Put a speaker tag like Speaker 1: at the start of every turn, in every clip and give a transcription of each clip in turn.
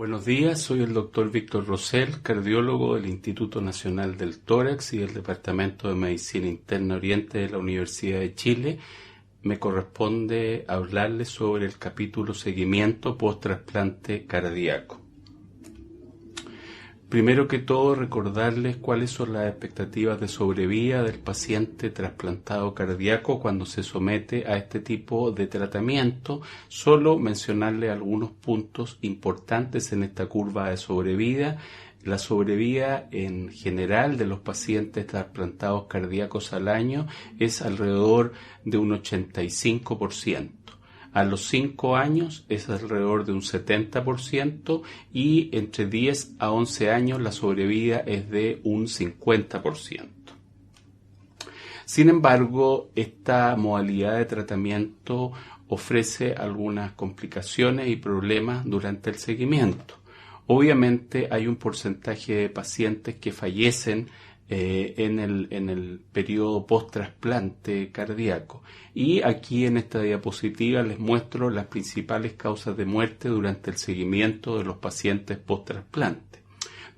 Speaker 1: Buenos días, soy el doctor Víctor Rosell, cardiólogo del Instituto Nacional del Tórax y del Departamento de Medicina Interna Oriente de la Universidad de Chile. Me corresponde hablarles sobre el capítulo seguimiento post-trasplante cardíaco. Primero que todo, recordarles cuáles son las expectativas de sobrevida del paciente trasplantado cardíaco cuando se somete a este tipo de tratamiento. Solo mencionarles algunos puntos importantes en esta curva de sobrevida. La sobrevida en general de los pacientes trasplantados cardíacos al año es alrededor de un 85%. A los 5 años es alrededor de un 70% y entre 10 a 11 años la sobrevida es de un 50%. Sin embargo, esta modalidad de tratamiento ofrece algunas complicaciones y problemas durante el seguimiento. Obviamente hay un porcentaje de pacientes que fallecen en el periodo post-trasplante cardíaco. Y aquí en esta diapositiva les muestro las principales causas de muerte durante el seguimiento de los pacientes post-trasplante.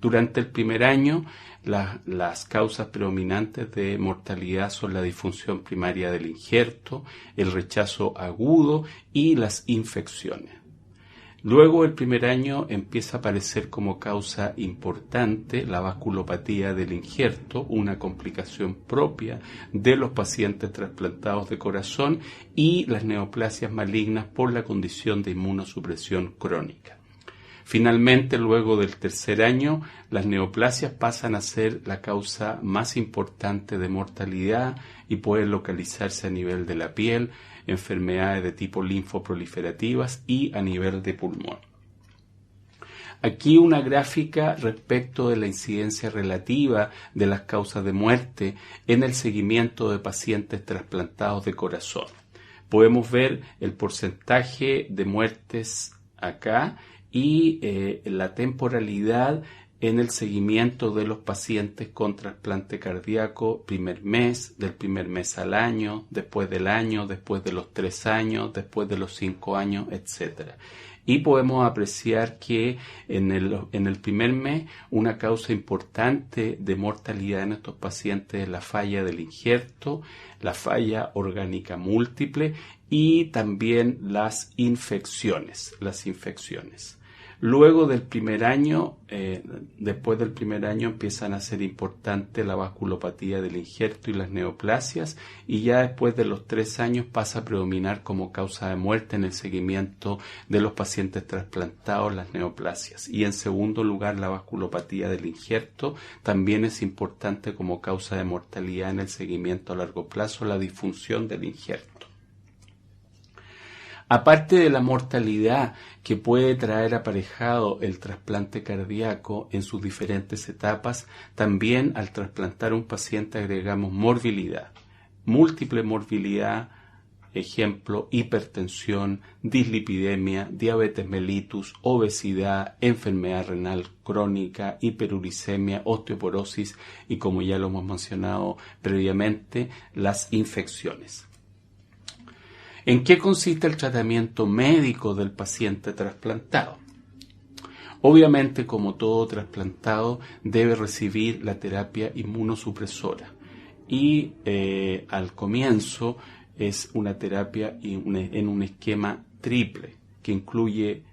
Speaker 1: Durante el primer año, las causas predominantes de mortalidad son la disfunción primaria del injerto, el rechazo agudo y las infecciones. Luego del primer año empieza a aparecer como causa importante la vasculopatía del injerto, una complicación propia de los pacientes trasplantados de corazón, y las neoplasias malignas por la condición de inmunosupresión crónica. Finalmente, luego del tercer año, las neoplasias pasan a ser la causa más importante de mortalidad y pueden localizarse a nivel de la piel, enfermedades de tipo linfoproliferativas y a nivel de pulmón. Aquí una gráfica respecto de la incidencia relativa de las causas de muerte en el seguimiento de pacientes trasplantados de corazón. Podemos ver el porcentaje de muertes acá y la temporalidad en el seguimiento de los pacientes con trasplante cardíaco, del primer mes al año, después del año, después de los 3 años, después de los 5 años, etc. Y podemos apreciar que en el primer mes una causa importante de mortalidad en estos pacientes es la falla del injerto, la falla orgánica múltiple y también las infecciones. Luego del primer año, después del primer año empiezan a ser importantes la vasculopatía del injerto y las neoplasias, y ya después de los 3 años pasa a predominar como causa de muerte en el seguimiento de los pacientes trasplantados las neoplasias. Y en segundo lugar, la vasculopatía del injerto también es importante como causa de mortalidad en el seguimiento a largo plazo, la disfunción del injerto. Aparte de la mortalidad que puede traer aparejado el trasplante cardíaco en sus diferentes etapas, también al trasplantar un paciente agregamos morbilidad, múltiple morbilidad, ejemplo, hipertensión, dislipidemia, diabetes mellitus, obesidad, enfermedad renal crónica, hiperuricemia, osteoporosis y, como ya lo hemos mencionado previamente, las infecciones. ¿En qué consiste el tratamiento médico del paciente trasplantado? Obviamente, como todo trasplantado, debe recibir la terapia inmunosupresora y al comienzo es una terapia en un esquema triple que incluye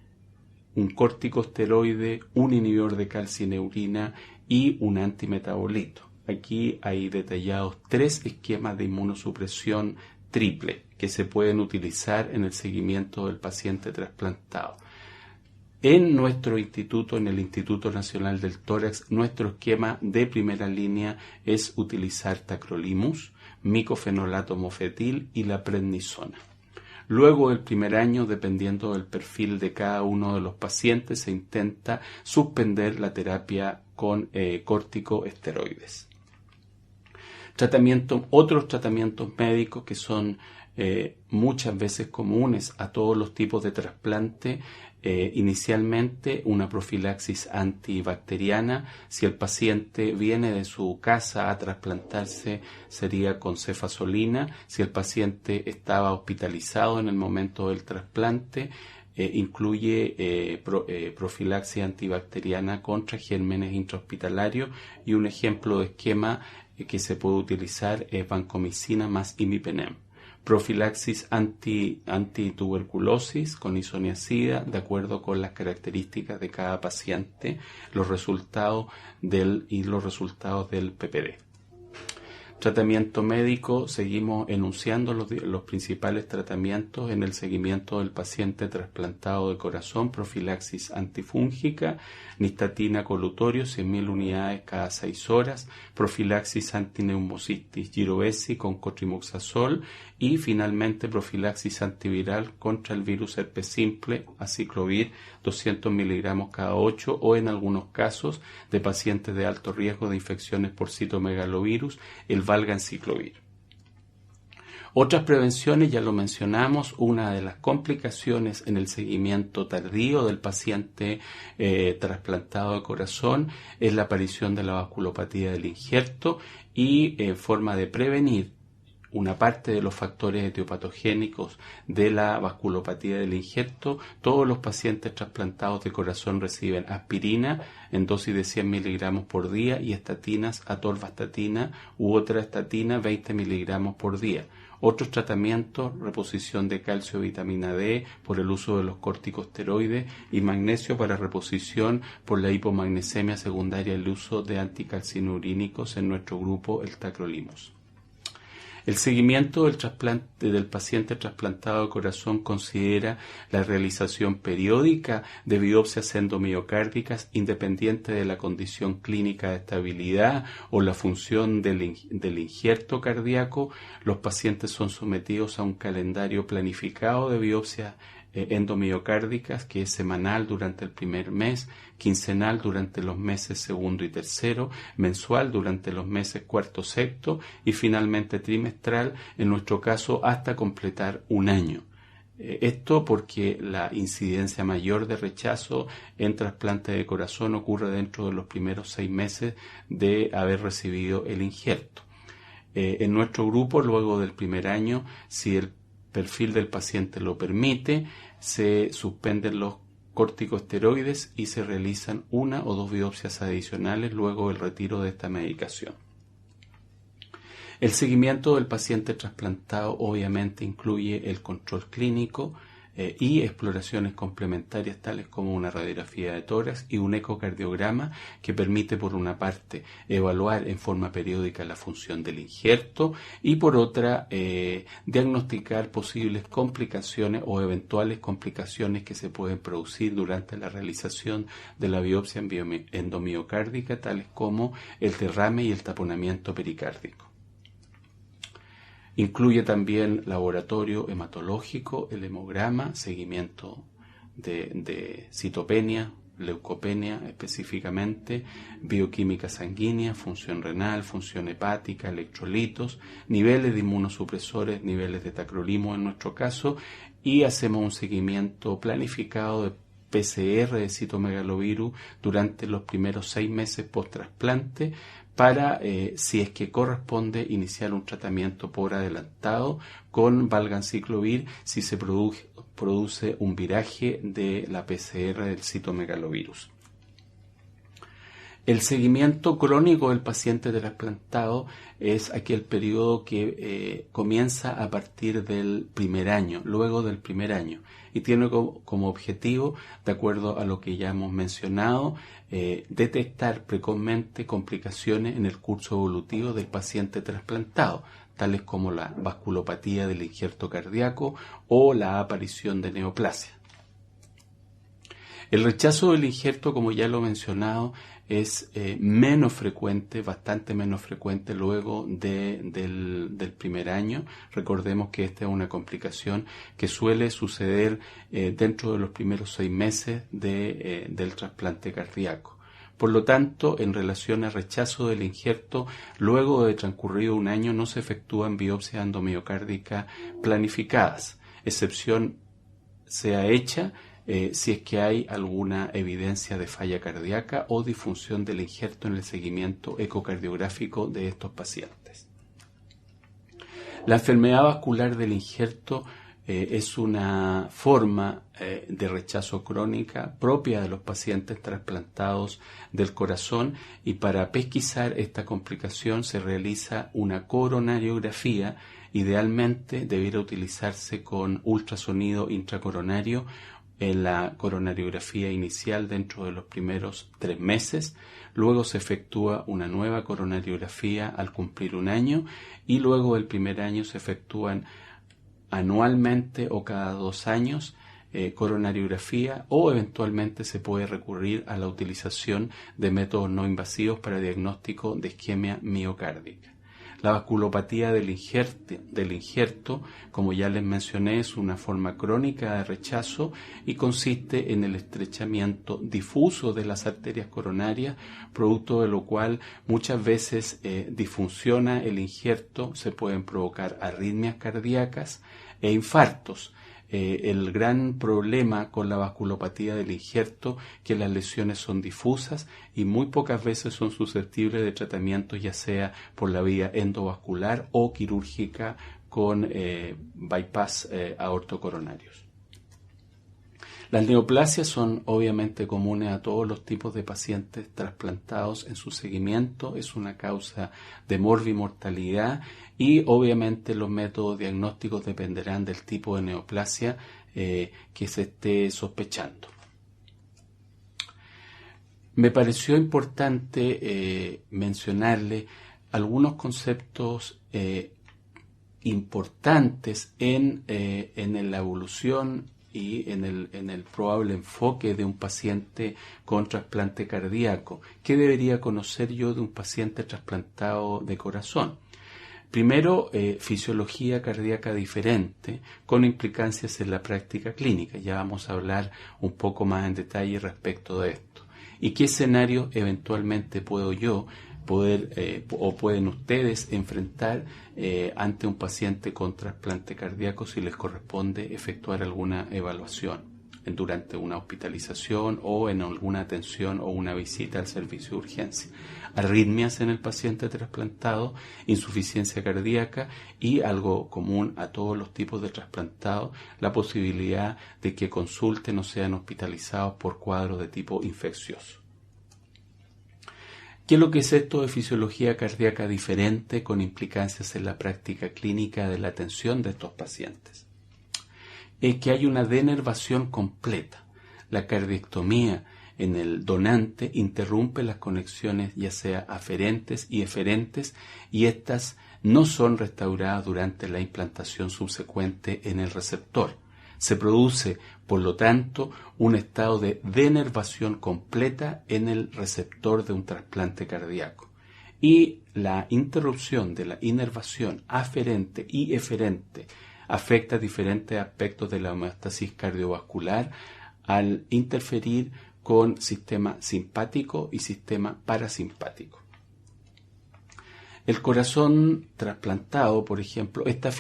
Speaker 1: un corticosteroide, un inhibidor de calcineurina y un antimetabolito. Aquí hay detallados 3 esquemas de inmunosupresión triple que se pueden utilizar en el seguimiento del paciente trasplantado. En nuestro instituto, en el Instituto Nacional del Tórax, nuestro esquema de primera línea es utilizar tacrolimus, micofenolato mofetil y la prednisona. Luego del primer año, dependiendo del perfil de cada uno de los pacientes, se intenta suspender la terapia con corticosteroides. Otros tratamientos médicos que son muchas veces comunes a todos los tipos de trasplante, inicialmente una profilaxis antibacteriana. Si el paciente viene de su casa a trasplantarse, sería con cefazolina. Si el paciente estaba hospitalizado en el momento del trasplante, incluye profilaxis antibacteriana contra gérmenes intrahospitalarios, y un ejemplo de esquema que se puede utilizar es vancomicina más imipenem. Profilaxis antituberculosis con isoniazida, de acuerdo con las características de cada paciente, los resultados del PPD. Tratamiento médico: seguimos enunciando los principales tratamientos en el seguimiento del paciente trasplantado de corazón. Profilaxis antifúngica, nistatina colutorio, 100.000 unidades cada 6 horas, profilaxis antineumocitis girovesi con cotrimoxazol, y finalmente profilaxis antiviral contra el virus herpes simple, aciclovir, 200 miligramos cada 8, o en algunos casos de pacientes de alto riesgo de infecciones por citomegalovirus, el valganciclovir. Otras prevenciones, ya lo mencionamos, una de las complicaciones en el seguimiento tardío del paciente trasplantado de corazón es la aparición de la vasculopatía del injerto, y forma de prevenir una parte de los factores etiopatogénicos de la vasculopatía del injerto. Todos los pacientes trasplantados de corazón reciben aspirina en dosis de 100 miligramos por día y estatinas, atorvastatina u otra estatina, 20 miligramos por día. Otros tratamientos: reposición de calcio, vitamina D por el uso de los corticosteroides, y magnesio para reposición por la hipomagnesemia secundaria al uso de anticalcinurínicos, en nuestro grupo el tacrolimus. El seguimiento del paciente trasplantado de corazón considera la realización periódica de biopsias endomiocárdicas independiente de la condición clínica de estabilidad o la función del injerto cardíaco. Los pacientes son sometidos a un calendario planificado de biopsias endomiocárdicas, que es semanal durante el primer mes, quincenal durante los meses segundo y tercero, mensual durante los meses cuarto, sexto, y finalmente trimestral, en nuestro caso hasta completar un año. Esto porque la incidencia mayor de rechazo en trasplante de corazón ocurre dentro de los primeros 6 meses de haber recibido el injerto. En nuestro grupo, luego del primer año, si el perfil del paciente lo permite, se suspenden los corticosteroides y se realizan 1 o 2 biopsias adicionales luego del retiro de esta medicación. El seguimiento del paciente trasplantado obviamente incluye el control clínico y exploraciones complementarias tales como una radiografía de tórax y un ecocardiograma, que permite por una parte evaluar en forma periódica la función del injerto y por otra diagnosticar posibles complicaciones o eventuales complicaciones que se pueden producir durante la realización de la biopsia endomiocárdica, tales como el derrame y el taponamiento pericárdico. Incluye también laboratorio hematológico, el hemograma, seguimiento de citopenia, leucopenia específicamente, bioquímica sanguínea, función renal, función hepática, electrolitos, niveles de inmunosupresores, niveles de tacrolimus en nuestro caso, y hacemos un seguimiento planificado de PCR de citomegalovirus durante los primeros 6 meses post-trasplante, para, si es que corresponde, iniciar un tratamiento por adelantado con valganciclovir si se produce un viraje de la PCR del citomegalovirus. El seguimiento crónico del paciente trasplantado es aquel periodo que comienza a partir del primer año, luego del primer año, y tiene como objetivo, de acuerdo a lo que ya hemos mencionado, detectar precozmente complicaciones en el curso evolutivo del paciente trasplantado, tales como la vasculopatía del injerto cardíaco o la aparición de neoplasia. El rechazo del injerto, como ya lo he mencionado, es menos frecuente, bastante menos frecuente luego del primer año. Recordemos que esta es una complicación que suele suceder dentro de los primeros 6 meses del trasplante cardíaco. Por lo tanto, en relación al rechazo del injerto, luego de transcurrido un año no se efectúan biopsias endomiocárdicas planificadas, excepción sea hecha si es que hay alguna evidencia de falla cardíaca o disfunción del injerto en el seguimiento ecocardiográfico de estos pacientes. La enfermedad vascular del injerto es una forma de rechazo crónica propia de los pacientes trasplantados del corazón, y para pesquisar esta complicación se realiza una coronariografía. Idealmente debiera utilizarse con ultrasonido intracoronario en la coronariografía inicial dentro de los primeros 3 meses. Luego se efectúa una nueva coronariografía al cumplir 1 año, y luego del primer año se efectúan anualmente o cada 2 años coronariografía, o eventualmente se puede recurrir a la utilización de métodos no invasivos para diagnóstico de isquemia miocárdica. La vasculopatía del injerto, como ya les mencioné, es una forma crónica de rechazo y consiste en el estrechamiento difuso de las arterias coronarias, producto de lo cual muchas veces disfunciona el injerto, se pueden provocar arritmias cardíacas e infartos. El gran problema con la vasculopatía del injerto que las lesiones son difusas y muy pocas veces son susceptibles de tratamiento, ya sea por la vía endovascular o quirúrgica con bypass aortocoronarios. Las neoplasias son obviamente comunes a todos los tipos de pacientes trasplantados en su seguimiento, es una causa de morbimortalidad, y obviamente los métodos diagnósticos dependerán del tipo de neoplasia que se esté sospechando. Me pareció importante mencionarle algunos conceptos importantes en la evolución y en el probable enfoque de un paciente con trasplante cardíaco. ¿Qué debería conocer yo de un paciente trasplantado de corazón? Primero, fisiología cardíaca diferente con implicancias en la práctica clínica. Ya vamos a hablar un poco más en detalle respecto de esto. ¿Y qué escenario eventualmente pueden ustedes enfrentar ante un paciente con trasplante cardíaco si les corresponde efectuar alguna evaluación durante una hospitalización o en alguna atención o una visita al servicio de urgencia? Arritmias en el paciente trasplantado, insuficiencia cardíaca y, algo común a todos los tipos de trasplantados, la posibilidad de que consulten o sean hospitalizados por cuadros de tipo infeccioso. ¿Qué es lo que es esto de fisiología cardíaca diferente con implicancias en la práctica clínica de la atención de estos pacientes? Es que hay una denervación completa. La cardiectomía en el donante interrumpe las conexiones ya sea aferentes y eferentes, y estas no son restauradas durante la implantación subsecuente en el receptor. Se produce, por lo tanto, un estado de denervación completa en el receptor de un trasplante cardíaco. Y la interrupción de la inervación aferente y eferente afecta diferentes aspectos de la homeostasis cardiovascular al interferir con sistema simpático y sistema parasimpático. El corazón trasplantado, por ejemplo, esta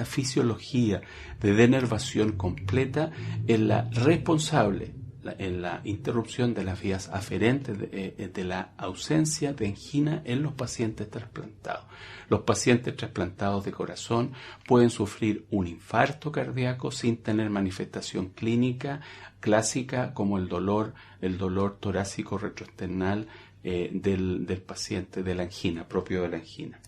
Speaker 1: fisiología de denervación completa es la responsable en la interrupción de las vías aferentes de la ausencia de angina en los pacientes trasplantados. Los pacientes trasplantados de corazón pueden sufrir un infarto cardíaco sin tener manifestación clínica clásica como el dolor torácico retroesternal del paciente, de la angina, propio de la angina.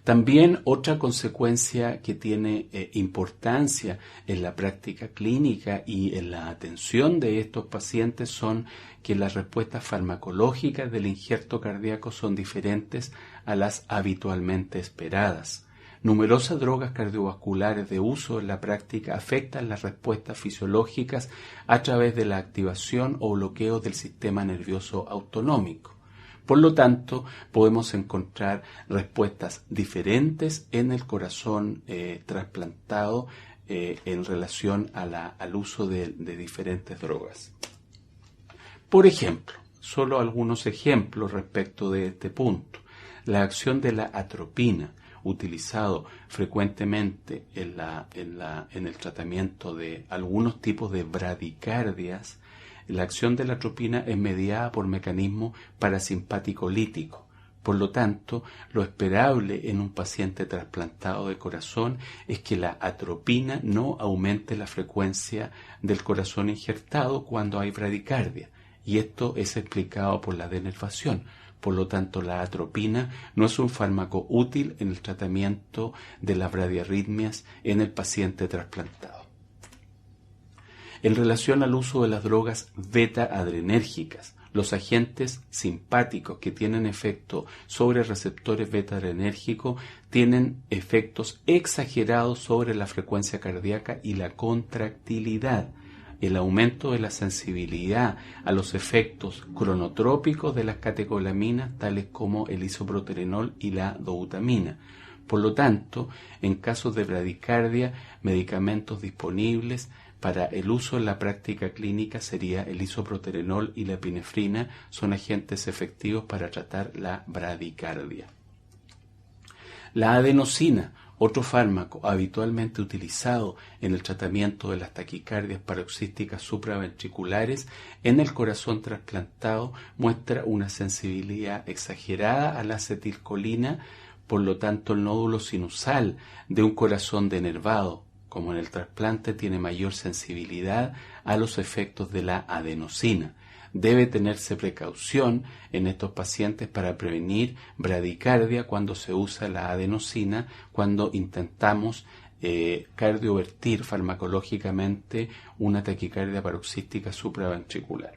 Speaker 1: También otra consecuencia que tiene importancia en la práctica clínica y en la atención de estos pacientes son que las respuestas farmacológicas del injerto cardíaco son diferentes a las habitualmente esperadas. Numerosas drogas cardiovasculares de uso en la práctica afectan las respuestas fisiológicas a través de la activación o bloqueo del sistema nervioso autonómico. Por lo tanto, podemos encontrar respuestas diferentes en el corazón trasplantado en relación al uso de diferentes drogas. Por ejemplo, solo algunos ejemplos respecto de este punto. La acción de la atropina, utilizado frecuentemente en el tratamiento de algunos tipos de bradicardias. La acción de la atropina es mediada por mecanismo parasimpático lítico, Por lo tanto, lo esperable en un paciente trasplantado de corazón es que la atropina no aumente la frecuencia del corazón injertado cuando hay bradicardia, y esto es explicado por la denervación. Por lo tanto, la atropina no es un fármaco útil en el tratamiento de las bradiarritmias en el paciente trasplantado. En relación al uso de las drogas beta-adrenérgicas, los agentes simpáticos que tienen efecto sobre receptores beta-adrenérgicos tienen efectos exagerados sobre la frecuencia cardíaca y la contractilidad, el aumento de la sensibilidad a los efectos cronotrópicos de las catecolaminas, tales como el isoproterenol y la dobutamina. Por lo tanto, en casos de bradicardia, medicamentos disponibles para el uso en la práctica clínica sería el isoproterenol y la epinefrina, son agentes efectivos para tratar la bradicardia. La adenosina, otro fármaco habitualmente utilizado en el tratamiento de las taquicardias paroxísticas supraventriculares en el corazón trasplantado, muestra una sensibilidad exagerada a la acetilcolina. Por lo tanto, el nódulo sinusal de un corazón denervado, como en el trasplante, tiene mayor sensibilidad a los efectos de la adenosina. Debe tenerse precaución en estos pacientes para prevenir bradicardia cuando se usa la adenosina, cuando intentamos cardiovertir farmacológicamente una taquicardia paroxística supraventricular.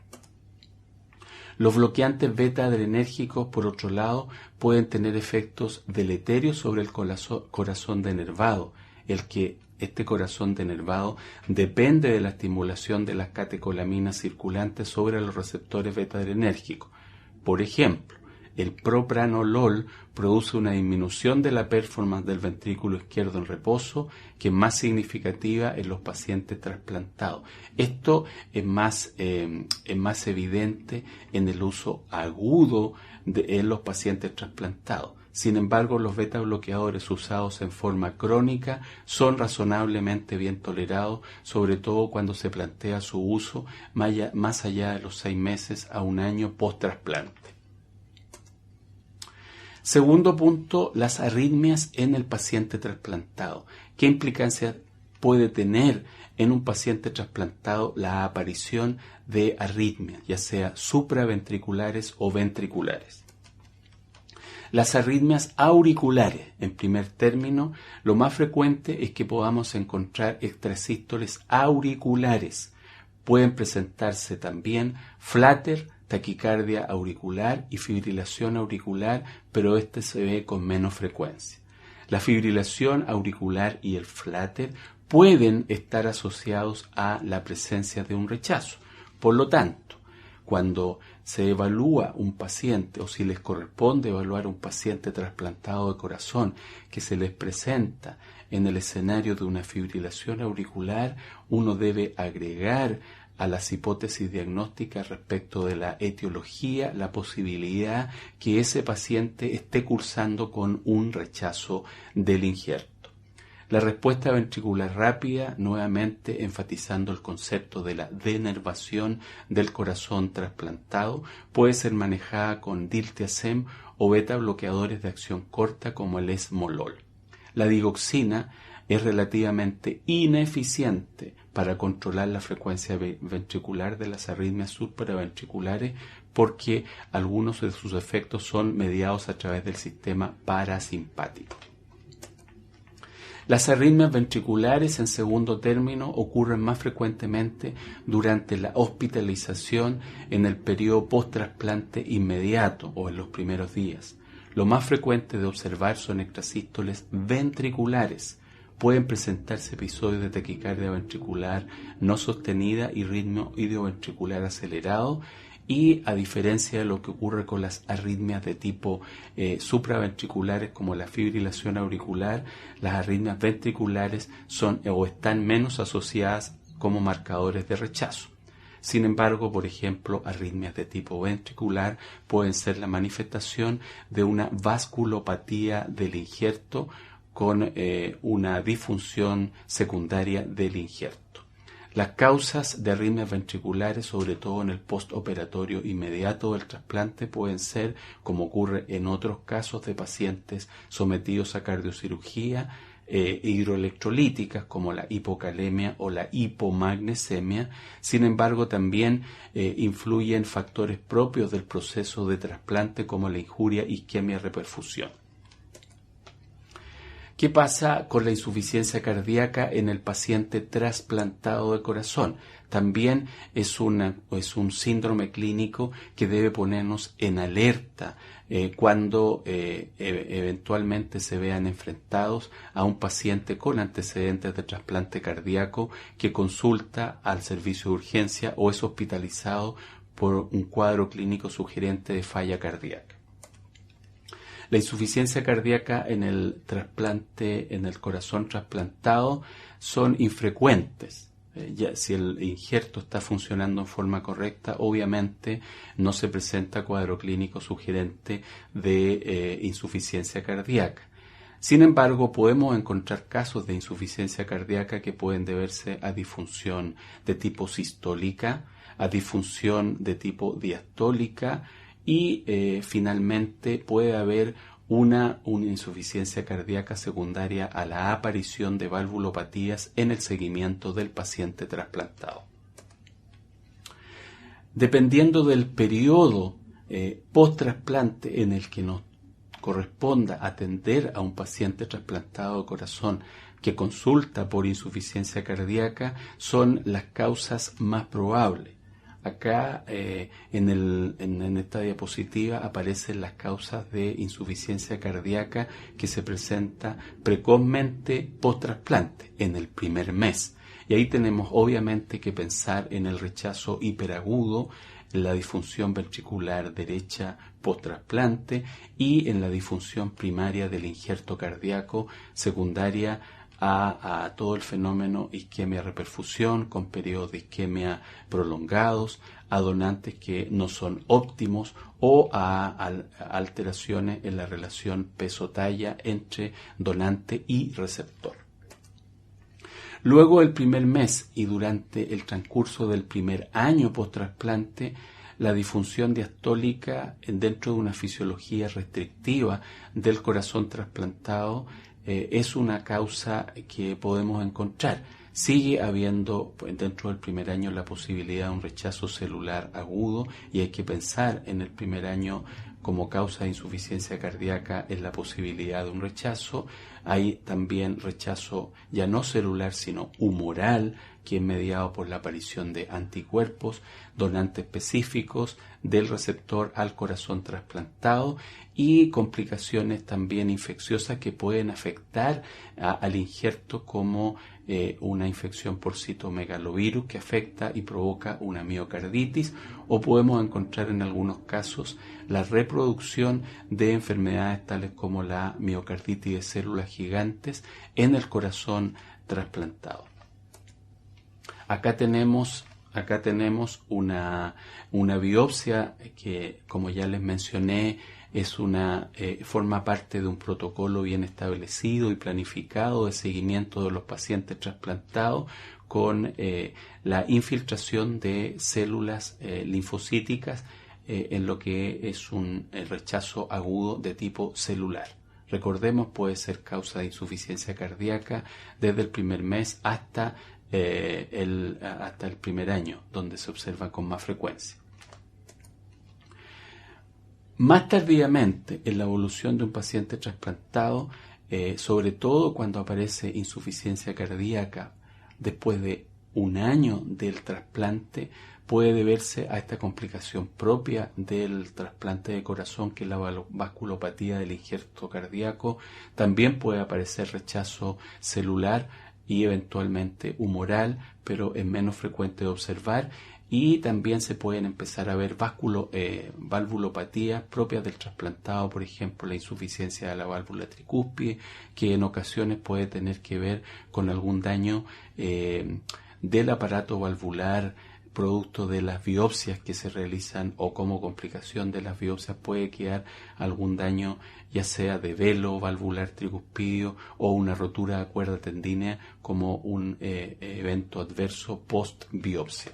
Speaker 1: Los bloqueantes beta-adrenérgicos, por otro lado, pueden tener efectos deleterios sobre el corazón denervado. Este corazón denervado depende de la estimulación de las catecolaminas circulantes sobre los receptores beta-adrenérgicos. Por ejemplo, el propranolol produce una disminución de la performance del ventrículo izquierdo en reposo que es más significativa en los pacientes trasplantados. Esto es más evidente en el uso agudo en los pacientes trasplantados. Sin embargo, los beta bloqueadores usados en forma crónica son razonablemente bien tolerados, sobre todo cuando se plantea su uso más allá de los 6 meses a 1 año post-trasplante. Segundo punto, las arritmias en el paciente trasplantado. ¿Qué implicancia puede tener en un paciente trasplantado la aparición de arritmias, ya sea supraventriculares o ventriculares? Las arritmias auriculares, en primer término, lo más frecuente es que podamos encontrar extrasístoles auriculares. Pueden presentarse también flutter, taquicardia auricular y fibrilación auricular, pero este se ve con menos frecuencia. La fibrilación auricular y el flutter pueden estar asociados a la presencia de un rechazo. Por lo tanto, cuando se evalúa un paciente, o si les corresponde evaluar un paciente trasplantado de corazón que se les presenta en el escenario de una fibrilación auricular, uno debe agregar a las hipótesis diagnósticas respecto de la etiología la posibilidad que ese paciente esté cursando con un rechazo del injerto. La respuesta ventricular rápida, nuevamente enfatizando el concepto de la denervación del corazón trasplantado, puede ser manejada con diltiazem o beta bloqueadores de acción corta como el esmolol. La digoxina es relativamente ineficiente para controlar la frecuencia ventricular de las arritmias supraventriculares porque algunos de sus efectos son mediados a través del sistema parasimpático. Las arritmias ventriculares, en segundo término, ocurren más frecuentemente durante la hospitalización en el periodo post-trasplante inmediato o en los primeros días. Lo más frecuente de observar son extrasístoles ventriculares. Pueden presentarse episodios de taquicardia ventricular no sostenida y ritmo idioventricular acelerado, y a diferencia de lo que ocurre con las arritmias de tipo supraventriculares como la fibrilación auricular, las arritmias ventriculares son o están menos asociadas como marcadores de rechazo. Sin embargo, por ejemplo, arritmias de tipo ventricular pueden ser la manifestación de una vasculopatía del injerto con una disfunción secundaria del injerto. Las causas de arritmias ventriculares, sobre todo en el postoperatorio inmediato del trasplante, pueden ser, como ocurre en otros casos de pacientes sometidos a cardiocirugía, hidroelectrolíticas como la hipocalemia o la hipomagnesemia. Sin embargo, también influyen factores propios del proceso de trasplante como la injuria, isquemia, reperfusión. ¿Qué pasa con la insuficiencia cardíaca en el paciente trasplantado de corazón? También es un síndrome clínico que debe ponernos en alerta cuando eventualmente se vean enfrentados a un paciente con antecedentes de trasplante cardíaco que consulta al servicio de urgencia o es hospitalizado por un cuadro clínico sugerente de falla cardíaca. La insuficiencia cardíaca en el trasplante, en el corazón trasplantado, son infrecuentes. Ya, si el injerto está funcionando en forma correcta, obviamente no se presenta cuadro clínico sugerente de insuficiencia cardíaca. Sin embargo, podemos encontrar casos de insuficiencia cardíaca que pueden deberse a disfunción de tipo sistólica, a disfunción de tipo diastólica, y finalmente puede haber una insuficiencia cardíaca secundaria a la aparición de valvulopatías en el seguimiento del paciente trasplantado. Dependiendo del periodo post-trasplante en el que nos corresponda atender a un paciente trasplantado de corazón que consulta por insuficiencia cardíaca, son las causas más probables. Acá en esta diapositiva aparecen las causas de insuficiencia cardíaca que se presenta precozmente post-trasplante, en el primer mes. Y ahí tenemos obviamente que pensar en el rechazo hiperagudo, en la disfunción ventricular derecha post-trasplante y en la disfunción primaria del injerto cardíaco secundaria a todo el fenómeno isquemia-reperfusión con periodos de isquemia prolongados, a donantes que no son óptimos o a alteraciones en la relación peso-talla entre donante y receptor. Luego del primer mes y durante el transcurso del primer año post-trasplante, la disfunción diastólica dentro de una fisiología restrictiva del corazón trasplantado es una causa que podemos encontrar. Sigue habiendo dentro del primer año la posibilidad de un rechazo celular agudo y hay que pensar en el primer año como causa de insuficiencia cardíaca en la posibilidad de un rechazo. Hay también rechazo ya no celular sino humoral, que es mediado por la aparición de anticuerpos, donantes específicos del receptor al corazón trasplantado y complicaciones también infecciosas que pueden afectar al injerto como una infección por citomegalovirus que afecta y provoca una miocarditis, o podemos encontrar en algunos casos la reproducción de enfermedades tales como la miocarditis de células gigantes en el corazón trasplantado. Acá tenemos una biopsia que, como ya les mencioné, forma parte de un protocolo bien establecido y planificado de seguimiento de los pacientes trasplantados con la infiltración de células linfocíticas en lo que es un rechazo agudo de tipo celular. Recordemos, puede ser causa de insuficiencia cardíaca desde el primer mes hasta el primer año, donde se observa con más frecuencia. Más tardíamente, en la evolución de un paciente trasplantado, sobre todo cuando aparece insuficiencia cardíaca después de un año del trasplante, puede deberse a esta complicación propia del trasplante de corazón, que es la vasculopatía del injerto cardíaco. También puede aparecer rechazo celular y eventualmente humoral, pero es menos frecuente de observar, y también se pueden empezar a ver valvulopatías propias del trasplantado, por ejemplo la insuficiencia de la válvula tricúspide, que en ocasiones puede tener que ver con algún daño del aparato valvular producto de las biopsias que se realizan o como complicación de las biopsias puede quedar algún daño, ya sea de velo valvular tricuspidio o una rotura de cuerda tendínea como un evento adverso post-biopsia.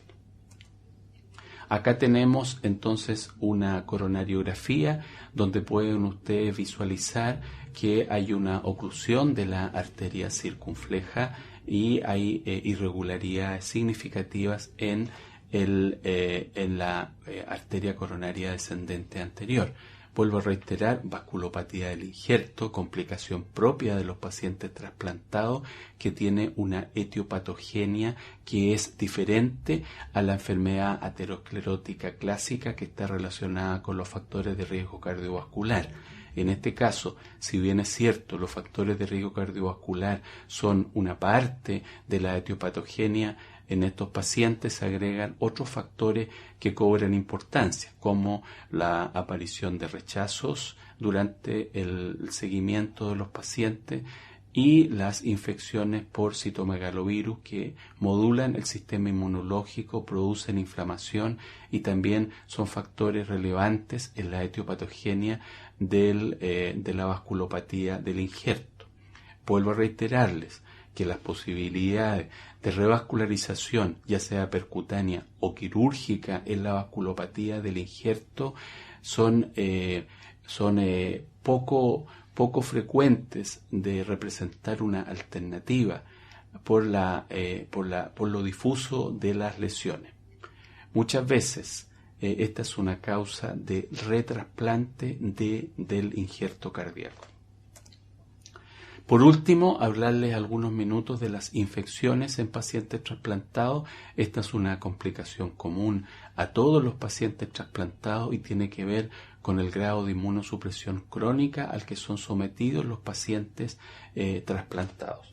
Speaker 1: Acá tenemos entonces una coronariografía donde pueden ustedes visualizar que hay una oclusión de la arteria circunfleja y hay irregularidades significativas en la arteria coronaria descendente anterior. Vuelvo a reiterar, vasculopatía del injerto, complicación propia de los pacientes trasplantados que tiene una etiopatogenia que es diferente a la enfermedad aterosclerótica clásica que está relacionada con los factores de riesgo cardiovascular. En este caso, si bien es cierto, los factores de riesgo cardiovascular son una parte de la etiopatogenia, en estos pacientes se agregan otros factores que cobran importancia, como la aparición de rechazos durante el seguimiento de los pacientes y las infecciones por citomegalovirus que modulan el sistema inmunológico, producen inflamación y también son factores relevantes en la etiopatogenia de la vasculopatía del injerto. Vuelvo a reiterarles que las posibilidades de revascularización, ya sea percutánea o quirúrgica en la vasculopatía del injerto, son poco frecuentes de representar una alternativa por lo difuso de las lesiones. Muchas veces esta es una causa de retrasplante del injerto cardíaco. Por último, hablarles algunos minutos de las infecciones en pacientes trasplantados. Esta es una complicación común a todos los pacientes trasplantados y tiene que ver con el grado de inmunosupresión crónica al que son sometidos los pacientes trasplantados.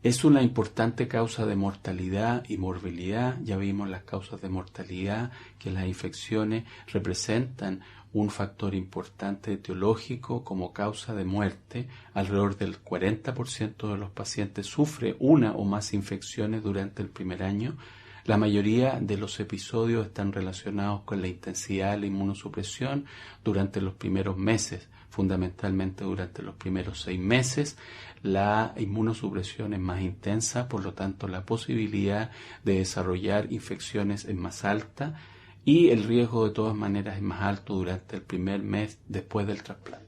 Speaker 1: Es una importante causa de mortalidad y morbilidad. Ya vimos las causas de mortalidad, que las infecciones representan un factor importante etiológico como causa de muerte. Alrededor del 40% de los pacientes sufre una o más infecciones durante el primer año. La mayoría de los episodios están relacionados con la intensidad de la inmunosupresión durante los primeros meses. Fundamentalmente durante los primeros 6 meses, la inmunosupresión es más intensa, por lo tanto la posibilidad de desarrollar infecciones es más alta y el riesgo de todas maneras es más alto durante el primer mes después del trasplante.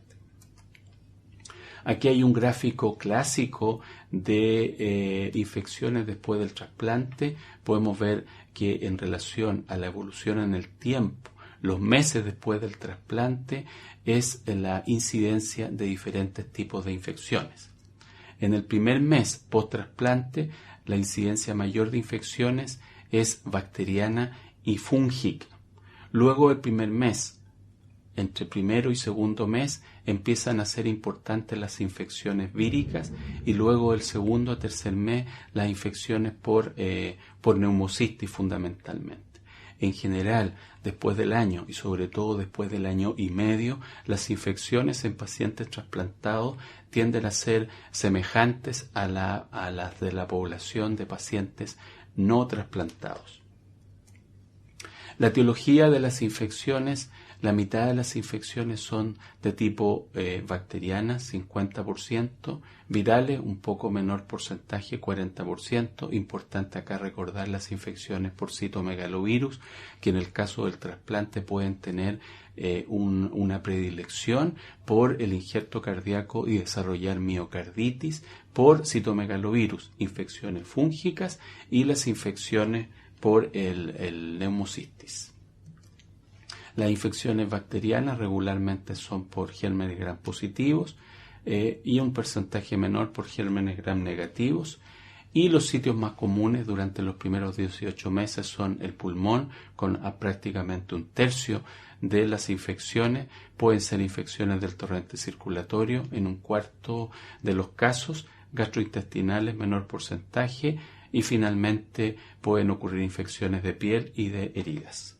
Speaker 1: Aquí hay un gráfico clásico de infecciones después del trasplante. Podemos ver que en relación a la evolución en el tiempo, los meses después del trasplante es la incidencia de diferentes tipos de infecciones. En el primer mes post-trasplante, la incidencia mayor de infecciones es bacteriana y fúngica. Luego del primer mes, entre primero y segundo mes, empiezan a ser importantes las infecciones víricas y luego del segundo a tercer mes las infecciones por neumocistis fundamentalmente. En general, después del año y sobre todo después del año y medio, las infecciones en pacientes trasplantados tienden a ser semejantes a las de la población de pacientes no trasplantados. La etiología de las infecciones, la mitad de las infecciones son de tipo bacteriana, 50%, virales, un poco menor porcentaje, 40%. Importante acá recordar las infecciones por citomegalovirus, que en el caso del trasplante pueden tener una predilección por el injerto cardíaco y desarrollar miocarditis por citomegalovirus, infecciones fúngicas y las infecciones por el neumocistis. Las infecciones bacterianas regularmente son por gérmenes gram positivos y un porcentaje menor por gérmenes gram negativos. Y los sitios más comunes durante los primeros 18 meses son el pulmón, con prácticamente un tercio de las infecciones. Pueden ser infecciones del torrente circulatorio en un cuarto de los casos, gastrointestinales menor porcentaje y finalmente pueden ocurrir infecciones de piel y de heridas.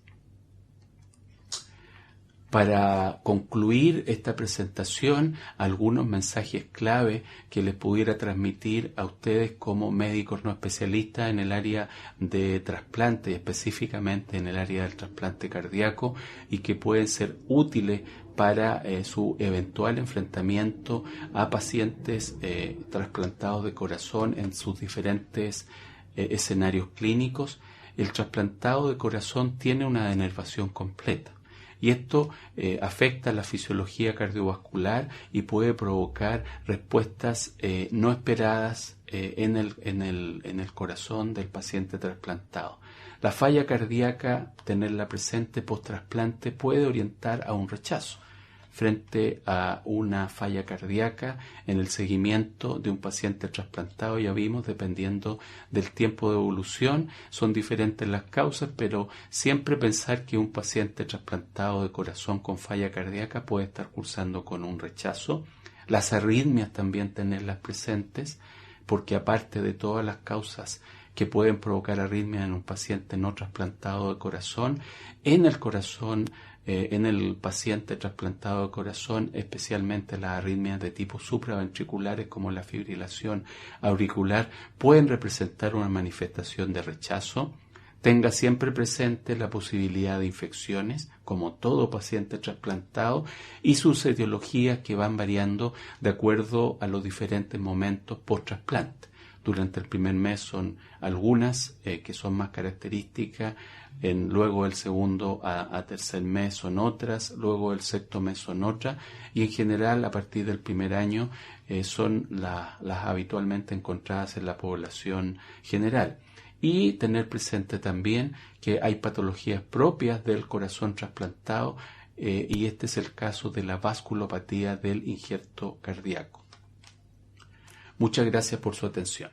Speaker 1: Para concluir esta presentación, algunos mensajes clave que les pudiera transmitir a ustedes como médicos no especialistas en el área de trasplante, y específicamente en el área del trasplante cardíaco, y que pueden ser útiles para su eventual enfrentamiento a pacientes trasplantados de corazón en sus diferentes escenarios clínicos. El trasplantado de corazón tiene una denervación completa. Y esto afecta la fisiología cardiovascular y puede provocar respuestas no esperadas en el corazón del paciente trasplantado. La falla cardíaca, tenerla presente post-trasplante, puede orientar a un rechazo frente a una falla cardíaca en el seguimiento de un paciente trasplantado. Ya vimos, dependiendo del tiempo de evolución, son diferentes las causas, pero siempre pensar que un paciente trasplantado de corazón con falla cardíaca puede estar cursando con un rechazo. Las arritmias también tenerlas presentes, porque aparte de todas las causas que pueden provocar arritmias en un paciente no trasplantado de corazón, en el corazón, en el paciente trasplantado de corazón, especialmente las arritmias de tipo supraventriculares como la fibrilación auricular, pueden representar una manifestación de rechazo. Tenga siempre presente la posibilidad de infecciones, como todo paciente trasplantado, y sus etiologías que van variando de acuerdo a los diferentes momentos post-trasplante. Durante el primer mes son algunas que son más características, luego el segundo a tercer mes son otras, luego el sexto mes son otras, y en general a partir del primer año son las habitualmente encontradas en la población general. Y tener presente también que hay patologías propias del corazón trasplantado, y este es el caso de la vasculopatía del injerto cardíaco. Muchas gracias por su atención.